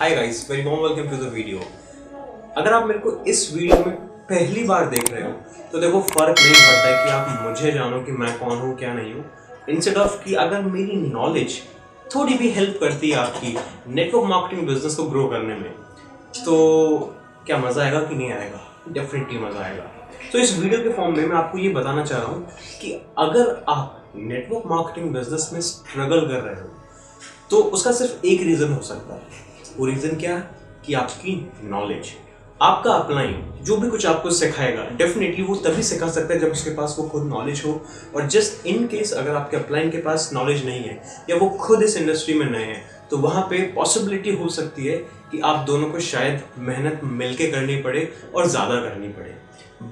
Hi guys, very warm welcome to the video. अगर आप मेरे को इस वीडियो में पहली बार देख रहे हो तो देखो फर्क नहीं पड़ता है कि आप मुझे जानो कि मैं कौन हूँ क्या नहीं हूँ। इंस्टेड ऑफ कि अगर मेरी नॉलेज थोड़ी भी हेल्प करती है आपकी नेटवर्क मार्केटिंग बिजनेस को ग्रो करने में, तो क्या मज़ा आएगा कि नहीं आएगा? डेफिनेटली मज़ा आएगा। तो इस वीडियो के फॉर्म में मैं आपको ये बताना चाह रहा हूँ कि अगर आप नेटवर्क मार्केटिंग बिजनेस में स्ट्रगल कर रहे हो तो उसका सिर्फ एक रीज़न हो सकता है। वो रीज़न क्या है कि आपकी नॉलेज, आपका अपलाइन जो भी कुछ आपको सिखाएगा डेफिनेटली वो तभी सिखा सकता है जब उसके पास वो खुद नॉलेज हो। और जस्ट इन केस अगर आपके अपलाइन के पास नॉलेज नहीं है या वो खुद इस इंडस्ट्री में नए हैं तो वहाँ पे पॉसिबिलिटी हो सकती है कि आप दोनों को शायद मेहनत मिलके करनी पड़े और ज़्यादा करनी पड़े।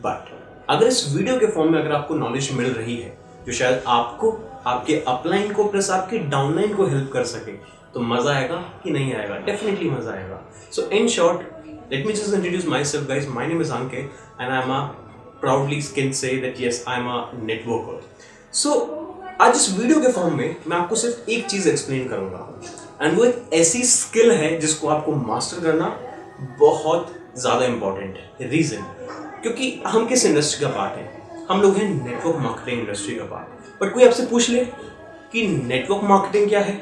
बट अगर इस वीडियो के फॉर्म में अगर आपको नॉलेज मिल रही है जो शायद आपको, आपके अपलाइन को प्लस आपकी डाउनलाइन को हेल्प कर सके, तो मज़ा आएगा कि नहीं आएगा? डेफिनेटली मज़ा आएगा। So in short, let me just introduce myself, guys. My name is Anke and I'm a proudly can say that yes, I'm a networker. So आज इस वीडियो के फॉर्म में मैं आपको सिर्फ एक चीज़ एक्सप्लेन करूंगा एंड वो एक ऐसी स्किल है जिसको आपको मास्टर करना बहुत ज़्यादा इंपॉर्टेंट है। रीज़न क्योंकि हम किस इंडस्ट्री का पार्ट है? हम लोग हैं नेटवर्क मार्केटिंग इंडस्ट्री का पार्ट। बट कोई आपसे पूछ ले कि नेटवर्क मार्केटिंग क्या है,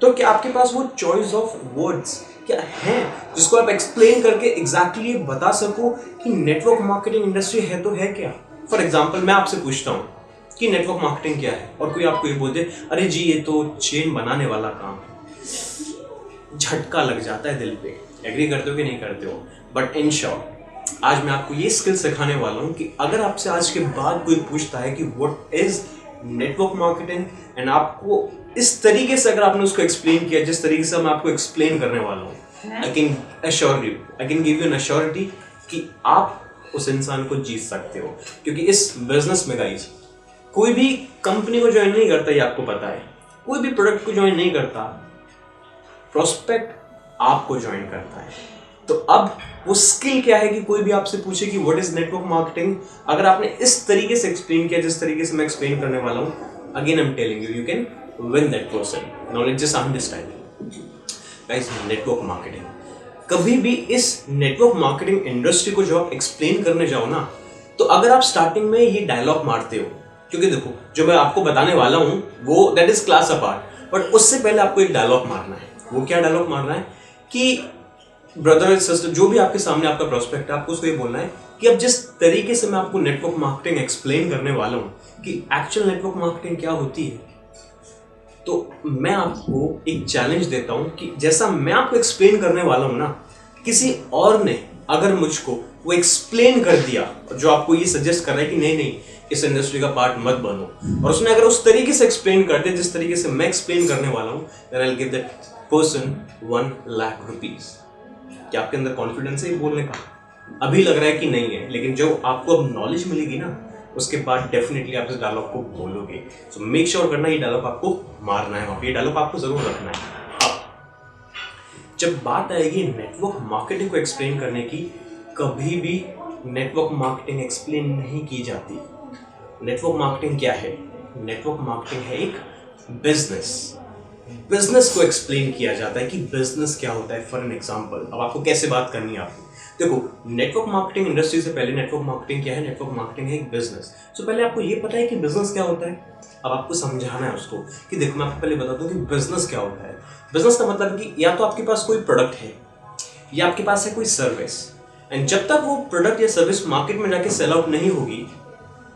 तो क्या आपके पास वो चॉइस ऑफ वर्ड्स क्या है जिसको आप एक्सप्लेन करके एग्जैक्टली बता सको कि नेटवर्क मार्केटिंग इंडस्ट्री है तो है क्या? फॉर एग्जांपल मैं आपसे पूछता हूँ कि नेटवर्क मार्केटिंग क्या है और कोई आपको ये बोल दे अरे जी ये तो चेन बनाने वाला काम है, झटका लग जाता है दिल पे। एग्री करते हो कि नहीं करते हो? बट इन शॉर्ट आज मैं आपको ये स्किल सिखाने वाला हूँ कि अगर आपसे आज के बाद कोई पूछता है कि what is network marketing and आपको इस तरीके से अगर आपने उसको एक्सप्लेन किया जिस तरीके से मैं आपको एक्सप्लेन करने वाला हूँ, I can give you an assurity कि आप उस इंसान को जीत सकते हो। क्योंकि इस बिजनेस में गाइस कोई भी कंपनी को ज्वाइन नहीं करता, ये आपको पता है। कोई भी प्रोडक्ट को ज्वाइन नहीं करता, प्रोस्पेक्ट आपको ज्वाइन करता है। तो अब वो स्किल क्या है कि कोई भी आपसे पूछे कि व्हाट इज नेटवर्क मार्केटिंग, अगर आपने इस तरीके से एक्सप्लेन किया जिस तरीके से मैं एक्सप्लेन करने वाला हूँ, again I am telling you can win that person. Now let's just understand. Guys, network marketing. कभी भी इस नेटवर्क मार्केटिंग इंडस्ट्री को जो आप एक्सप्लेन करने जाओ ना, तो अगर आप स्टार्टिंग में ये डायलॉग मारते हो, क्योंकि देखो जो मैं आपको बताने वाला हूँ वो that is class apart, but उससे पहले आपको एक डायलॉग मारना है। वो क्या डायलॉग मारना है कि ब्रदर एंड सिस्टर जो भी आपके सामने आपका प्रोस्पेक्ट है, आपको उसको ये बोलना है कि अब जिस तरीके से मैं आपको नेटवर्क मार्केटिंग एक्सप्लेन करने वाला हूँ कि एक्चुअल नेटवर्क मार्केटिंग क्या होती है, तो मैं आपको एक चैलेंज देता हूं कि जैसा मैं आपको एक्सप्लेन करने वाला हूं ना, किसी और ने अगर मुझको वो एक्सप्लेन कर दिया जो आपको ये सजेस्ट कर रहा है कि नहीं नहीं इस इंडस्ट्री का पार्ट मत बनो, और उसने अगर उस तरीके से एक्सप्लेन कर दिया जिस तरीके से मैं एक्सप्लेन करने वाला हूं, then I will give that person 1 lakh rupees. क्या आपके अंदर कॉन्फिडेंस है ये बोलने का? अभी लग रहा है कि नहीं है, लेकिन जो आपको अब नॉलेज मिलेगी ना उसके बाद डेफिनेटली आप इस डायलॉग को बोलोगे। सो मेक श्योर करना ये डायलॉग आपको मारना है, ये डायलॉग आपको जरूर रखना है। अब जब बात आएगी नेटवर्क मार्केटिंग को एक्सप्लेन करने की, कभी भी नेटवर्क मार्केटिंग एक्सप्लेन नहीं की जाती। नेटवर्क मार्केटिंग क्या है? नेटवर्क मार्केटिंग है एक बिजनेस को एक्सप्लेन किया जाता है कि बिजनेस क्या होता है। फॉर एन एग्जांपल, अब आपको कैसे बात करनी है आपको देखो, नेटवर्क मार्केटिंग इंडस्ट्री से पहले नेटवर्क मार्केटिंग क्या है? नेटवर्क मार्केटिंग है एक बिजनेस। सो पहले आपको ये पता है कि बिजनेस क्या होता है। अब आपको समझाना है उसको कि देखो मैं आपको पहले बता दूं कि बिजनेस क्या होता है। बिजनेस का मतलब कि या तो आपके पास कोई प्रोडक्ट है या आपके पास है कोई सर्विस, एंड जब तक वो प्रोडक्ट या सर्विस मार्केट में जाके सेल आउट नहीं होगी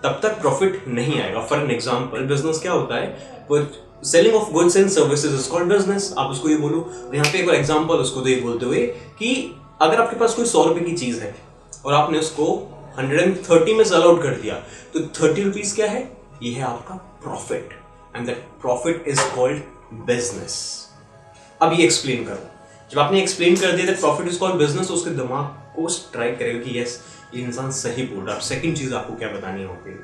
तब तक प्रॉफिट नहीं आएगा। फॉर एन एग्जाम्पल, बिजनेस क्या होता है? Selling of goods and services is called business. आप उसको ये बोलो, यहाँ पे एक एग्जाम्पल उसको तो ये बोलते हुए कि अगर आपके पास कोई 100 रुपए की चीज है और आपने उसको 130 में सेल आउट कर दिया, तो 30 रुपीज क्या है? ये है आपका profit, and that profit is called business. अब ये एक्सप्लेन करो। जब आपने एक्सप्लेन कर दिया that profit is called business, उसके दिमाग को स्ट्राइक करेगा कि यस ये इंसान सही बोल रहा है। अब सेकंड चीज आपको क्या बतानी होगी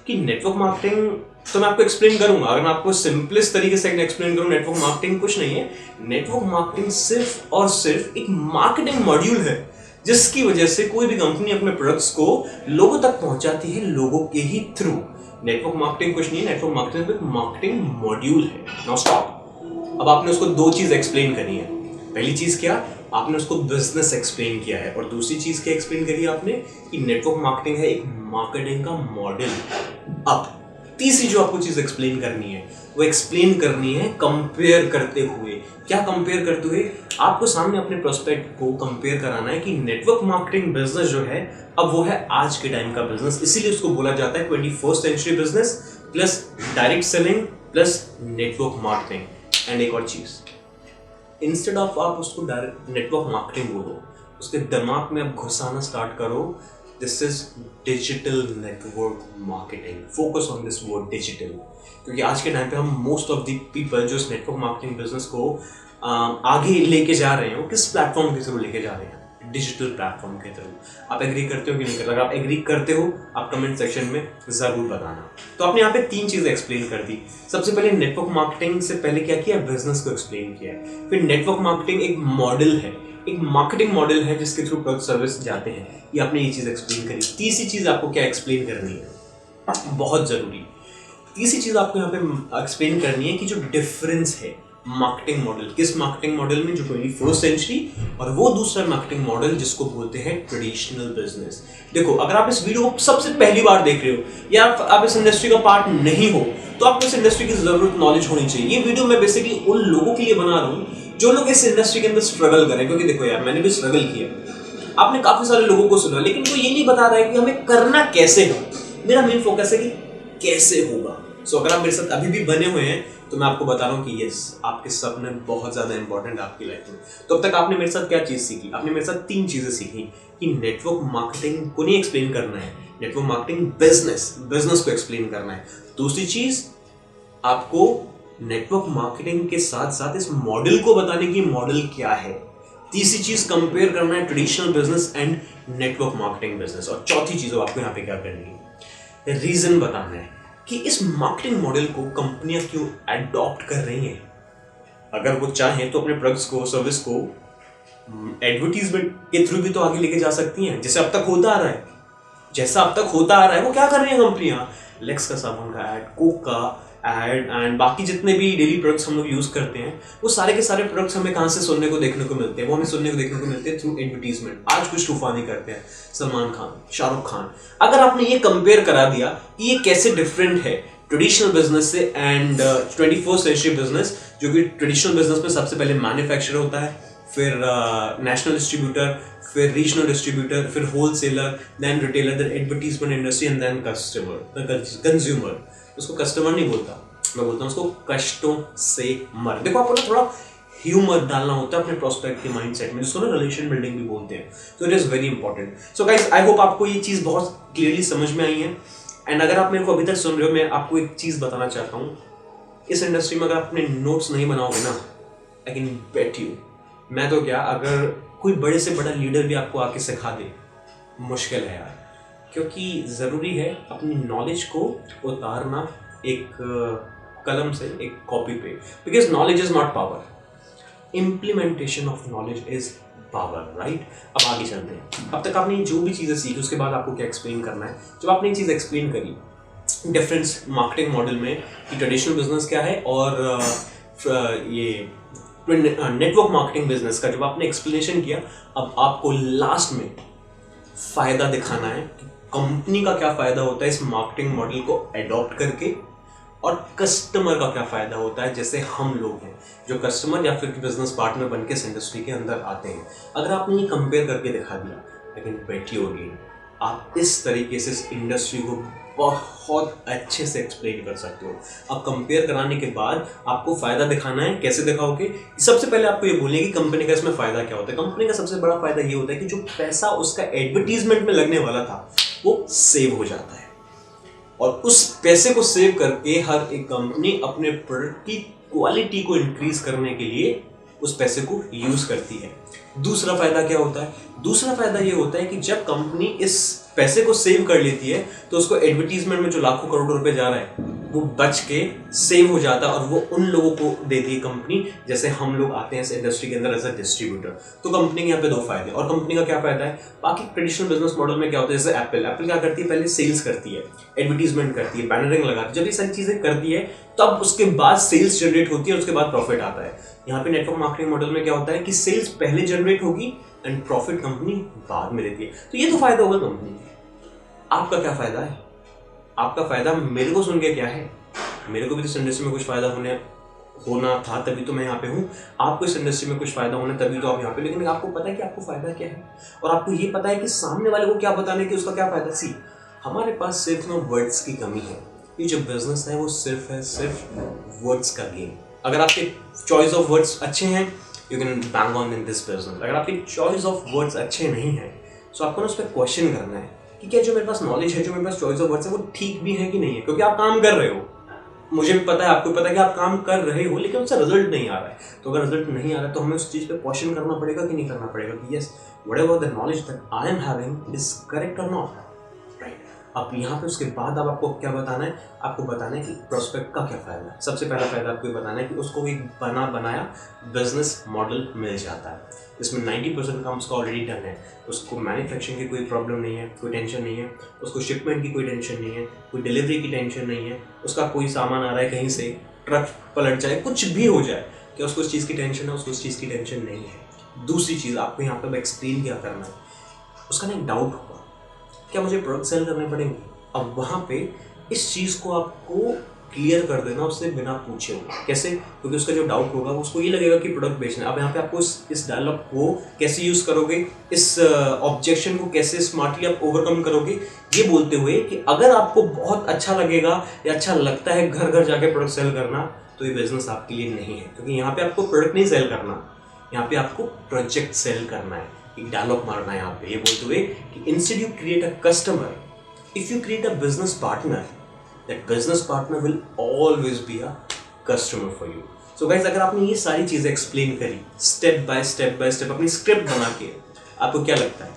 कि नेटवर्क मार्केटिंग तो मैं आपको एक्सप्लेन करूंगा। अगर मैं आपको सिंपलेस्ट तरीके से एक्सप्लेन करूं, नेटवर्क मार्केटिंग कुछ नहीं है। नेटवर्क मार्केटिंग सिर्फ और सिर्फ एक मार्केटिंग मॉड्यूल है जिसकी वजह से कोई भी कंपनी अपने प्रोडक्ट्स को लोगों तक पहुंचाती है, लोगों के ही थ्रू। नेटवर्क मार्केटिंग कुछ नहीं है, नेटवर्क मार्केटिंग एक मार्केटिंग मॉड्यूल है। Now stop. अब आपने उसको 2 चीज एक्सप्लेन करनी है। पहली चीज क्या? आपने उसको बिजनेस एक्सप्लेन किया है, और दूसरी चीज़ क्या एक्सप्लेन करी आपने कि नेटवर्क मार्केटिंग है एक मार्केटिंग का मॉडल। अब तीसरी जो आपको चीज़ एक्सप्लेन करनी है वो एक्सप्लेन करनी है कंपेयर करते हुए। क्या कंपेयर करते हुए? आपको सामने अपने प्रोस्पेक्ट को कंपेयर कराना है कि नेटवर्क मार्केटिंग बिजनेस जो है अब वो है आज के टाइम का बिजनेस, इसीलिए उसको बोला जाता है 21st century business plus direct selling plus network marketing. And एक और चीज़, इंस्टेड ऑफ आप उसको डायरेक्ट नेटवर्क मार्केटिंग बोलो, उसके दिमाग में आप घुसाना स्टार्ट करो this is digital network marketing. Focus on this word digital, क्योंकि आज के टाइम पे हम मोस्ट ऑफ द पीपल जो इस नेटवर्क मार्केटिंग बिजनेस को आगे लेके जा रहे हो, किस प्लेटफॉर्म के थ्रू लेके जा रहे हैं? डिजिटल प्लेटफॉर्म के थ्रू। आप एग्री करते हो कि नहीं करते? अगर आप एग्री करते हो आप कमेंट सेक्शन में ज़रूर बताना। तो आपने यहाँ पे 3 चीज़ें एक्सप्लेन कर दी। सबसे पहले नेटवर्क मार्केटिंग से पहले क्या किया? बिजनेस को एक्सप्लेन किया। फिर नेटवर्क मार्केटिंग एक मॉडल है, एक मार्केटिंग मॉडल है जिसके थ्रू प्रोडक्ट सर्विस जाते हैं, ये आपने ये चीज़ एक्सप्लेन करी। तीसरी चीज़ आपको क्या एक्सप्लेन करनी है, बहुत ज़रूरी, तीसरी चीज़ आपको यहाँ पे एक्सप्लेन करनी है कि जो डिफरेंस है मार्केटिंग मॉडल, किस मार्केटिंग मॉडल में जो 21st सेंचुरी, और वो दूसरा मार्केटिंग मॉडल जिसको बोलते हैं ट्रेडिशनल बिजनेस। देखो, अगर आप इस वीडियो को सबसे पहली बार देख रहे हो या आप इस इंडस्ट्री का पार्ट नहीं हो तो आपको इस इंडस्ट्री की जरूरत नॉलेज होनी चाहिए। ये वीडियो मैं बेसिकली उन लोगों के लिए बना रहा हूँ जो लोग इस इंडस्ट्री के अंदर स्ट्रगल करें, क्योंकि देखो यार, मैंने भी स्ट्रगल किया। आपने काफी सारे लोगों को सुना, लेकिन वो ये नहीं बता रहा है कि हमें करना कैसे हो। मेरा मेन फोकस है कि कैसे होगा। सो अगर आप मेरे साथ अभी भी बने हुए हैं तो मैं आपको बता रहा हूँ कि यस, आपके सपने बहुत ज़्यादा इंपॉर्टेंट है आपकी लाइफ में। तो अब तक आपने मेरे साथ क्या चीज़ सीखी? आपने मेरे साथ 3 चीज़ें सीखी कि नेटवर्क मार्केटिंग को नहीं एक्सप्लेन करना है, नेटवर्क मार्केटिंग बिजनेस को एक्सप्लेन करना है। दूसरी चीज़, आपको नेटवर्क मार्केटिंग के साथ साथ इस मॉडल को बताने की मॉडल क्या है। तीसरी चीज़, कंपेयर करना है traditional business and network marketing business. और चौथी चीज़ आपको यहाँ पे क्या करनी है, रीज़न बताना है कि इस मार्केटिंग मॉडल को कंपनियां क्यों अडॉप्ट कर रही हैं। अगर वो चाहें तो अपने प्रोडक्ट्स को, सर्विस को एडवर्टीजमेंट के थ्रू भी तो आगे लेके जा सकती हैं, जैसे अब तक होता आ रहा है। जैसा अब तक होता आ रहा है वो क्या कर रही हैं कंपनियां? लेक्स का साबुन का ऐड, कोक का ऐड एंड बाकी जितने भी डेली प्रोडक्ट्स हम लोग यूज करते हैं, वो सारे के सारे प्रोडक्ट्स हमें कहाँ से सुनने को देखने को मिलते हैं? वो हमें सुनने को देखने को मिलते हैं थ्रू एडवर्टीजमेंट। आज कुछ तूफानी करते हैं सलमान खान, शाहरुख खान। अगर आपने ये कंपेयर करा दिया कि ये कैसे डिफरेंट है ट्रेडिशनल बिजनेस से एंड 21st सेंचुरी बिजनेस, जो कि ट्रेडिशनल बिजनेस में सबसे पहले मैन्युफैक्चरर होता है, फिर नेशनल डिस्ट्रीब्यूटर, फिर रीजनल डिस्ट्रीब्यूटर, फिर wholesaler, then retailer, then advertisement industry and then consumer. उसको कस्टमर नहीं बोलता, मैं बोलता हूँ उसको कष्टों से मर। देखो, आपको ना थोड़ा ह्यूमर डालना होता है अपने प्रोस्पेक्ट के माइंडसेट में, जिसको ना रिलेशन बिल्डिंग भी बोलते हैं। So it is very important. So guys, I hope आपको ये चीज़ बहुत क्लियरली समझ में आई है। एंड अगर आप मेरे को अभी तक सुन रहे हो, मैं आपको एक चीज़ बताना चाहता हूँ, इस इंडस्ट्री में अगर आप अपने नोट्स नहीं बनाओगे ना, आई कैन बेट यू, मैं तो क्या, अगर कोई बड़े से बड़ा लीडर भी आपको आके सिखा दे, मुश्किल है यार। क्योंकि ज़रूरी है अपनी नॉलेज को उतारना एक कलम से, एक कॉपी पे, because knowledge is not power, implementation of knowledge is power, right. अब आगे चलते हैं। अब तक आपने जो भी चीज़ें सीखी उसके बाद आपको क्या एक्सप्लेन करना है। जब आपने ये चीज़ एक्सप्लेन करी डिफरेंस मार्केटिंग मॉडल में कि ट्रेडिशनल बिजनेस क्या है और ये नेटवर्क मार्केटिंग बिजनेस का, जब आपने एक्सप्लेनेशन किया, अब आपको लास्ट में फ़ायदा दिखाना है कि कंपनी का क्या फ़ायदा होता है इस मार्केटिंग मॉडल को अडॉप्ट करके, और कस्टमर का क्या फ़ायदा होता है, जैसे हम लोग हैं जो कस्टमर या फिर बिजनेस पार्टनर बन के इस इंडस्ट्री के अंदर आते हैं। अगर आपने ये कंपेयर करके दिखा दिया, लेकिन बेट यू अगेन, आप इस तरीके से इस इंडस्ट्री को बहुत अच्छे से एक्सप्लेन कर सकते हो। अब कंपेयर कराने के बाद आपको फ़ायदा दिखाना है। कैसे दिखाओगे? सबसे पहले आपको ये बोलना है कि कंपनी का इसमें फ़ायदा क्या होता है। कंपनी का सबसे बड़ा फ़ायदा ये होता है कि जो पैसा उसका एडवर्टीजमेंट में लगने वाला था वो सेव हो जाता है, और उस पैसे को सेव करके हर एक कंपनी अपने प्रोडक्ट की क्वालिटी को इंक्रीज करने के लिए उस पैसे को यूज करती है। दूसरा फायदा क्या होता है? दूसरा फायदा ये होता है कि जब कंपनी इस पैसे को सेव कर लेती है तो उसको एडवर्टीजमेंट में जो लाखों करोड़ों रुपए जा रहा है वो बच के सेव हो जाता है और वो उन लोगों को देती है कंपनी। जैसे हम लोग आते हैं इस इंडस्ट्री के अंदर एज अ डिस्ट्रीब्यूटर, तो कंपनी के यहाँ पे दो फायदे। और कंपनी का क्या फायदा है, बाकी ट्रेडिशनल बिजनेस मॉडल में क्या होता है, जैसे एप्पल क्या करती है, पहले सेल्स करती है, एडवर्टीजमेंट करती है, बैनरिंग लगाती है। जब ये सारी चीजें करती है तब उसके बाद सेल्स जनरेट होती है और उसके बाद प्रॉफिट आता है। यहाँ पे नेटवर्क मार्केटिंग मॉडल में क्या होता है कि सेल्स पहले जनरेट होगी एंड प्रॉफिट कंपनी बाद में देती है। तो ये तो फायदा होगा कंपनी। आपका क्या फायदा है? आपका फायदा मेरे को सुन के क्या है? मेरे को भी इस इंडस्ट्री में कुछ फायदा होना था, तभी तो मैं यहाँ पे हूँ। आपको इस इंडस्ट्री में कुछ फायदा होना तभी तो आप यहाँ पे। लेकिन आपको पता है कि आपको फायदा क्या है, और आपको ये पता है कि सामने वाले को क्या बताने कि उसका क्या फायदा। सी, हमारे पास सिर्फ ना वर्ड्स की कमी है। ये जो बिजनेस है वो सिर्फ वर्ड्स का गेम। अगर आपके चॉइस ऑफ वर्ड्स अच्छे हैं, you can bang on in this business. अगर आपके चॉइस ऑफ वर्ड्स अच्छे नहीं है, तो आपको ना उस पर क्वेश्चन करना है कि क्या जो मेरे पास नॉलेज है, जो मेरे पास चॉइस ऑफ वर्ड्स है, वो ठीक भी है कि नहीं है। क्योंकि आप काम कर रहे हो, मुझे भी पता है, आपको पता है कि आप काम कर रहे हो, लेकिन उससे रिजल्ट नहीं आ रहा है। तो अगर रिजल्ट नहीं आ रहा है तो हमें उस चीज़ पे क्वेश्चन करना पड़ेगा कि नहीं करना पड़ेगा कि yes, whatever the knowledge that I am having is correct और नॉट राइट। अब यहाँ पे उसके बाद अब आपको क्या बताना है, आपको बताना है कि प्रोस्पेक्ट का क्या फायदा है। सबसे पहला फायदा आपको बताना है कि उसको एक बनाया बिजनेस मॉडल मिल जाता है, इसमें 90% काम उसका ऑलरेडी डन है। उसको मैन्युफैक्चरिंग की कोई प्रॉब्लम नहीं है, कोई टेंशन नहीं है, उसको शिपमेंट की कोई टेंशन नहीं है, कोई डिलीवरी की टेंशन नहीं है, उसका कोई सामान आ रहा है कहीं से, ट्रक पलट जाए, कुछ भी हो जाए, क्या उसको उस चीज़ की टेंशन है? उसको उस चीज़ की टेंशन नहीं है। दूसरी चीज़ आपको यहाँ पर एक्सप्लेन क्या करना है, उसका ना एक डाउट होगा, क्या मुझे प्रोडक्ट सेल करने पड़ेंगे? अब वहाँ पे इस चीज़ को आपको क्लियर कर देना उससे बिना पूछे हुए। कैसे? क्योंकि उसका जो डाउट होगा उसको ये लगेगा कि प्रोडक्ट बेचना है। अब यहाँ पे आपको इस डायलॉग को कैसे यूज़ करोगे, इस ऑब्जेक्शन को कैसे स्मार्टली आप ओवरकम करोगे, ये बोलते हुए कि अगर आपको बहुत अच्छा लगेगा या अच्छा लगता है घर घर जाके प्रोडक्ट सेल करना, तो ये बिजनेस आपके लिए नहीं है। क्योंकि यहाँ पे आपको प्रोडक्ट नहीं सेल करना, यहाँ पे आपको प्रोजेक्ट सेल करना है। एक डायलॉग मारना है यहाँ पे ये बोलते हुए कि instead you create a customer, if you create a business partner, that business partner will always be a customer for you. So guys, अगर आपने ये सारी चीज़ें एक्सप्लेन करी स्टेप बाय स्टेप अपनी स्क्रिप्ट बना के, आपको क्या लगता है,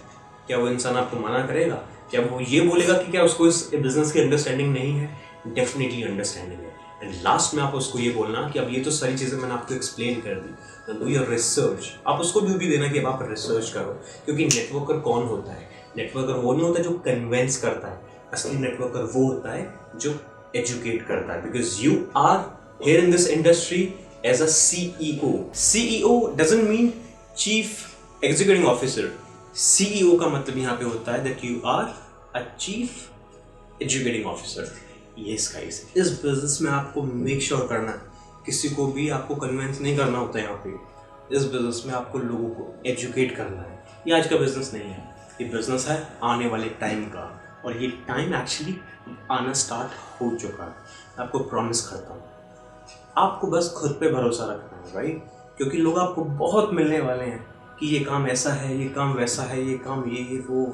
क्या वो इंसान आपको मना करेगा? क्या वो ये बोलेगा कि क्या उसको इस बिजनेस की अंडरस्टैंडिंग नहीं है? डेफिनेटली अंडरस्टैंडिंग है। एंड लास्ट में आप उसको ये बोलना कि अब ये तो सारी चीज़ें मैंने आपको एक्सप्लेन कर दी, डू योर रिसर्च। आप उसको ड्यूटी देना कि अब आप रिसर्च करो। क्योंकि नेटवर्कर कौन होता है? नेटवर्कर वो नहीं होता जो कन्वेंस करता है, असली नेटवर्कर वो होता है जो एजुकेट करता है। Because you are here in this industry as a CEO। CEO doesn't mean chief executive officer. CEO का मतलब यहाँ पे होता है that you are a chief educating officer. ये इसका इस बिजनेस में आपको मेक श्योर करना है, किसी को भी आपको कन्वेंस नहीं करना होता है। यहाँ पे इस बिजनेस में आपको लोगों को एजुकेट करना है। ये आज का बिजनेस नहीं है, ये बिजनेस है आने वाले टाइम का, और ये टाइम एक्चुअली आना स्टार्ट हो चुका है। मैं आपको प्रॉमिस करता हूँ, आपको बस खुद पे भरोसा रखना है राइट। क्योंकि लोग आपको बहुत मिलने वाले हैं कि ये काम ऐसा है, ये काम वैसा है, ये काम ये वो।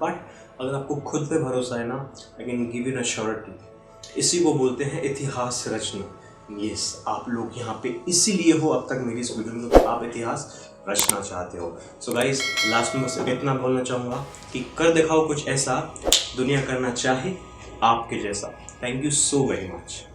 बट अगर आपको खुद पे भरोसा है ना, I can give you an surety. इसी को बोलते हैं इतिहास रचना। यस, आप लोग यहाँ पे इसीलिए हो अब तक मेरी इस वीडियो में, आप इतिहास रचना चाहते हो। सो गाइज, लास्ट में बस इतना बोलना चाहूँगा कि कर दिखाओ कुछ ऐसा दुनिया करना चाहे आपके जैसा। Thank you so very much.